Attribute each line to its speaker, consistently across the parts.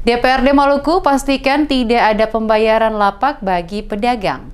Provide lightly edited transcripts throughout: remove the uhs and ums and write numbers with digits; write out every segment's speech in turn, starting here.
Speaker 1: DPRD Maluku pastikan tidak ada pembayaran lapak bagi pedagang.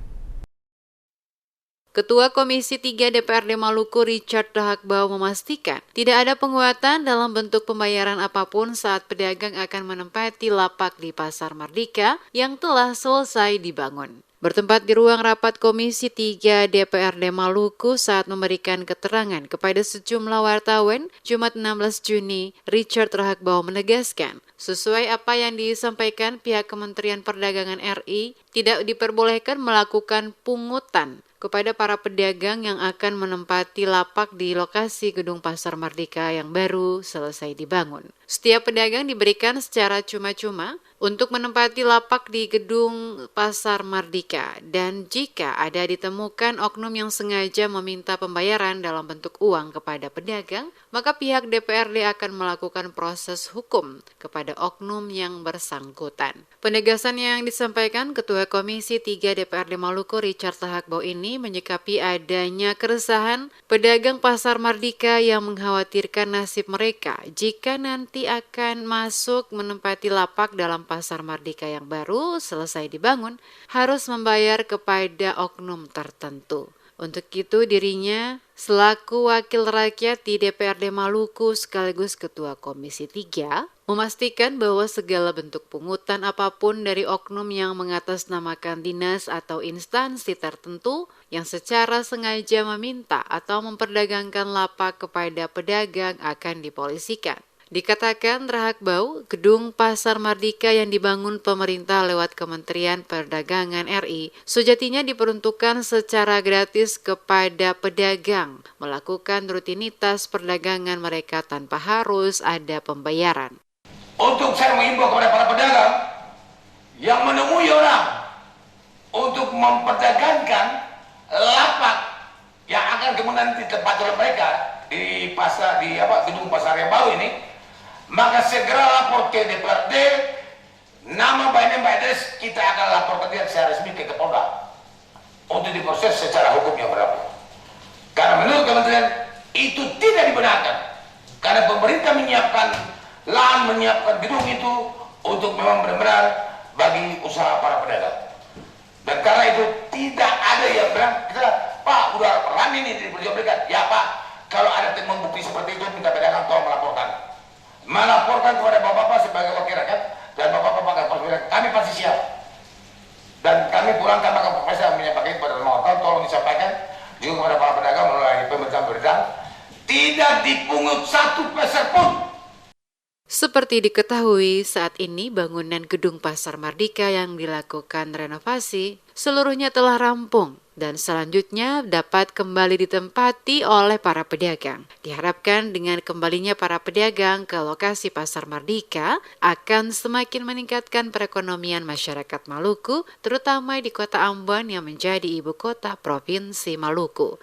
Speaker 1: Ketua Komisi 3 DPRD Maluku Richard Rahakbau memastikan tidak ada penguatan dalam bentuk pembayaran apapun saat pedagang akan menempati lapak di Pasar Mardika yang telah selesai dibangun. Bertempat di ruang rapat Komisi 3 DPRD Maluku saat memberikan keterangan kepada sejumlah wartawan Jumat 16 Juni, Richard Rahakbau menegaskan, sesuai apa yang disampaikan pihak Kementerian Perdagangan RI, tidak diperbolehkan melakukan pungutan kepada para pedagang yang akan menempati lapak di lokasi gedung Pasar Mardika yang baru selesai dibangun. Setiap pedagang diberikan secara cuma-cuma untuk menempati lapak di gedung Pasar Mardika, dan jika ada ditemukan oknum yang sengaja meminta pembayaran dalam bentuk uang kepada pedagang, maka pihak DPRD akan melakukan proses hukum kepada oknum yang bersangkutan. Penegasan yang disampaikan Ketua Komisi 3 DPRD Maluku Richard Rahakbau ini menyikapi adanya keresahan pedagang Pasar Mardika yang mengkhawatirkan nasib mereka jika nanti akan masuk menempati lapak dalam Pasar Mardika yang baru selesai dibangun, harus membayar kepada oknum tertentu. Untuk itu dirinya selaku wakil rakyat di DPRD Maluku sekaligus Ketua Komisi 3 memastikan bahwa segala bentuk pungutan apapun dari oknum yang mengatasnamakan dinas atau instansi tertentu yang secara sengaja meminta atau memperdagangkan lapak kepada pedagang akan dipolisikan. Dikatakan Rahakbau, gedung Pasar Mardika yang dibangun pemerintah lewat Kementerian Perdagangan RI sejatinya diperuntukkan secara gratis kepada pedagang melakukan rutinitas perdagangan mereka tanpa harus ada pembayaran.
Speaker 2: Untuk saya mengimbau kepada para pedagang yang menemui orang untuk memperdagangkan lapak yang akan kemudian ditempati oleh mereka di pasar gedung pasar yang baru ini, maka segera lapor ke DPRD, nama Bapak Des, kita akan laporkan dia secara resmi ke Kapolda untuk diproses secara hukum yang berlaku. Karena menurut Kementerian itu tidak dibenarkan, karena pemerintah menyiapkan lahan, menyiapkan gedung itu untuk memang benar-benar bagi usaha para pedagang. Dan karena itu tidak ada yang bilang, Pak, udah rame ini diperjualbelikan. Ya Pak, kalau ada temuan bukti seperti itu, minta pedagang tolong melaporkan kepada Bapak-Bapak sebagai wakil rakyat, dan Bapak-Bapak kami pasti siap. Dan kami pulang kami akan profesor menyampaikan kepada wartawan, tolong disampaikan juga kepada para pedagang melalui pemberitaan, tidak dipungut 1 peser pun.
Speaker 1: Seperti diketahui, saat ini bangunan gedung Pasar Mardika yang dilakukan renovasi seluruhnya telah rampung dan selanjutnya dapat kembali ditempati oleh para pedagang. Diharapkan dengan kembalinya para pedagang ke lokasi Pasar Mardika akan semakin meningkatkan perekonomian masyarakat Maluku, terutama di Kota Ambon yang menjadi ibu kota Provinsi Maluku.